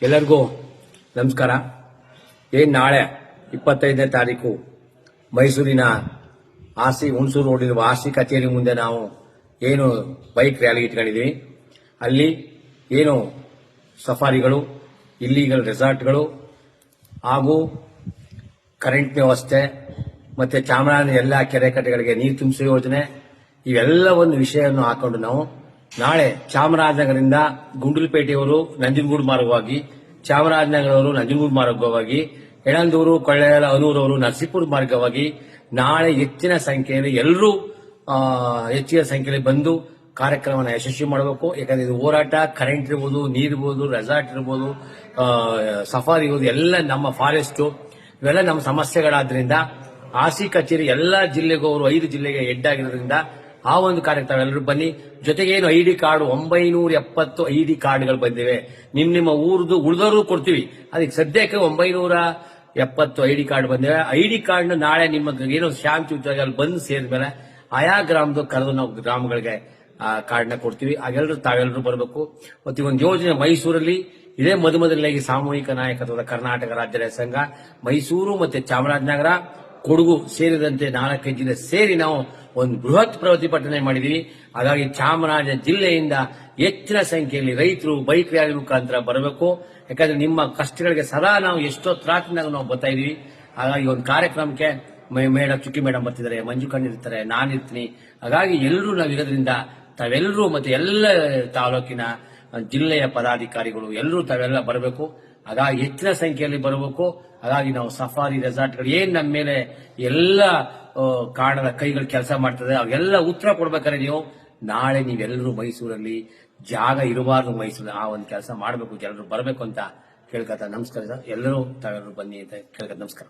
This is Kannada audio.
ಎಲ್ಲರಿಗೂ ನಮಸ್ಕಾರ. ನಾಳೆ 25ನೇ ತಾರೀಕು ಮೈಸೂರಿನ ಹುಣಸೂರು ರೋಡಿರುವ ಆರ್ಸಿ ಕಚೇರಿ ಮುಂದೆ ನಾವು ಏನು ಬೈಕ್ ರ್ಯಾಲಿ ಇಟ್ಕೊಂಡಿದ್ದೀವಿ. ಅಲ್ಲಿ ಏನು ಸಫಾರಿಗಳು, ಇಲ್ಲಿಗಲ್ ರೆಸಾರ್ಟ್ಗಳು ಹಾಗೂ ಕರೆಂಟ್ ವ್ಯವಸ್ಥೆ ಮತ್ತೆ ಚಾಮರಾಜ ಎಲ್ಲ ಕೆರೆ ಕಟ್ಟೆಗಳಿಗೆ ನೀರು ತುಂಬಿಸುವ ಯೋಜನೆ, ಇವೆಲ್ಲ ಒಂದು ವಿಷಯವನ್ನು ಹಾಕೊಂಡು ನಾವು ನಾಳೆ ಚಾಮರಾಜನಗರದಿಂದ ಗುಂಡ್ಲುಪೇಟೆಯವರು ನಂಜನಗೂಡು ಮಾರ್ಗವಾಗಿ, ಚಾಮರಾಜನಗರವರು ನಂಜನಗೂಡು ಮಾರ್ಗವಾಗಿ, ಯಳಂದೂರು, ಕೊಳ್ಳೇಗಾಲ, ಅನೂರವರು ನರಸೀಪುರ ಮಾರ್ಗವಾಗಿ ನಾಳೆ ಹೆಚ್ಚಿನ ಸಂಖ್ಯೆಯಲ್ಲಿ ಎಲ್ಲರೂ ಹೆಚ್ಚಿನ ಸಂಖ್ಯೆಯಲ್ಲಿ ಬಂದು ಕಾರ್ಯಕ್ರಮವನ್ನು ಯಶಸ್ವಿ ಮಾಡಬೇಕು. ಯಾಕಂದ್ರೆ ಇದು ಹೋರಾಟ, ಕರೆಂಟ್ ಇರ್ಬೋದು, ನೀರು ಇರ್ಬೋದು, ರೆಸಾರ್ಟ್ ಇರ್ಬೋದು, ಸಫಾರಿ ಇರ್ಬೋದು, ಎಲ್ಲ ನಮ್ಮ ಫಾರೆಸ್ಟ್ ಇವೆಲ್ಲ ನಮ್ಮ ಸಮಸ್ಯೆಗಳಾದ್ರಿಂದ ಆರ್ಸಿ ಕಚೇರಿ ಎಲ್ಲ ಜಿಲ್ಲೆಗೂ ಅವರು 5 ಜಿಲ್ಲೆಗೆ ಹೆಡ್ ಆಗಿರೋದ್ರಿಂದ ಆ ಒಂದು ಕಾರ್ಯಕ್ರಮ ಎಲ್ಲರೂ ಬನ್ನಿ. ಜೊತೆಗೆ ಏನು ಐಡಿ ಕಾರ್ಡ್ 970 ಐಡಿ ಕಾರ್ಡ್ಗಳು ಬಂದಿವೆ. ನಿಮ್ಮ ಊರ್ದು ಉಳಿದವರು ಕೊಡ್ತೀವಿ. ಅದಕ್ಕೆ ಸದ್ಯಕ್ಕೆ 970 ಐಡಿ ಕಾರ್ಡ್ ಬಂದಿವೆ. ಐಡಿ ಕಾರ್ಡ್ ನಾಳೆ ನಿಮ್ಮ ಏನು ಶಾಂತಿಯುತವಾಗಿ ಅಲ್ಲಿ ಬಂದು ಸೇರಿದ್ಮೇಲೆ ಆಯಾ ಗ್ರಾಮದ ಕರೆದು ನಾವು ಗ್ರಾಮಗಳಿಗೆ ಕಾರ್ಡ್ನ ಕೊಡ್ತೀವಿ. ಹಾಗೆಲ್ಲರೂ ತಾವೆಲ್ಲರೂ ಬರಬೇಕು. ಮತ್ತೆ ಒಂದು ಯೋಜನೆ ಮೈಸೂರಲ್ಲಿ ಇದೇ ಮೊದಲನೇದಾಗಿ ಸಾಮೂಹಿಕ ನಾಯಕತ್ವದ ಕರ್ನಾಟಕ ರಾಜ್ಯ ರೈತ ಸಂಘ ಮೈಸೂರು ಮತ್ತೆ ಚಾಮರಾಜನಗರ, ಕೊಡಗು ಸೇರಿದಂತೆ 4 ಜಿಲ್ಲೆ ಸೇರಿ ನಾವು ಒಂದು ಬೃಹತ್ ಪ್ರತಿಭಟನೆ ಮಾಡಿದೀವಿ. ಹಾಗಾಗಿ ಚಾಮರಾಜ ಜಿಲ್ಲೆಯಿಂದ ಹೆಚ್ಚಿನ ಸಂಖ್ಯೆಯಲ್ಲಿ ರೈತರು ಬೈಕ್ ರ್ಯಾಲಿ ಮುಖಾಂತರ ಬರಬೇಕು. ಯಾಕಂದ್ರೆ ನಿಮ್ಮ ಕಷ್ಟಗಳಿಗೆ ಸದಾ ನಾವು ಎಷ್ಟೋ ತ್ರಾಸಿನಾಗ ನಾವು ಬರ್ತಾ ಇದೀವಿ. ಹಾಗಾಗಿ ಒಂದು ಕಾರ್ಯಕ್ರಮಕ್ಕೆ ಚುಕ್ಕಿ ಮೇಡಮ್ ಬರ್ತಿದ್ದಾರೆ, ಮಂಜು ಕಣ್ಣಿರ್ತಾರೆ, ನಾನಿರ್ತೀನಿ. ಹಾಗಾಗಿ ಎಲ್ಲರೂ ನಾವು ಇರೋದ್ರಿಂದ ತಾವೆಲ್ಲರೂ ಮತ್ತೆ ಎಲ್ಲ ತಾಲೂಕಿನ ಜಿಲ್ಲೆಯ ಪದಾಧಿಕಾರಿಗಳು ಎಲ್ಲರೂ ತಾವೆಲ್ಲ ಬರಬೇಕು. ಹಾಗಾಗಿ ಹೆಚ್ಚಿನ ಸಂಖ್ಯೆಯಲ್ಲಿ ಬರಬೇಕು. ಹಾಗಾಗಿ ನಾವು ಸಫಾರಿ ರೆಸಾರ್ಟ್ಗಳು ಏನ್ ನಮ್ಮ ಮೇಲೆ ಎಲ್ಲ ಕಾರಣದ ಕೈಗಳು ಕೆಲಸ ಮಾಡ್ತದೆ ಅವೆಲ್ಲ ಉತ್ತರ ಕೊಡ್ಬೇಕಾದ್ರೆ ನಾಳೆ ನೀವೆಲ್ಲರೂ ಮೈಸೂರಲ್ಲಿ ಜಾಗ ಇರಬಾರ್ದು, ಮೈಸೂರಲ್ಲಿ ಆ ಒಂದು ಕೆಲಸ ಮಾಡಬೇಕು, ಎಲ್ಲರೂ ಬರಬೇಕು ಅಂತ ಕೇಳ್ಕೊತ ನಮಸ್ಕಾರ ಸರ್. ಎಲ್ಲರೂ ತಾವೆಲ್ಲರೂ ಬನ್ನಿ ಅಂತ ಕೇಳ್ಕೊತ ನಮಸ್ಕಾರ.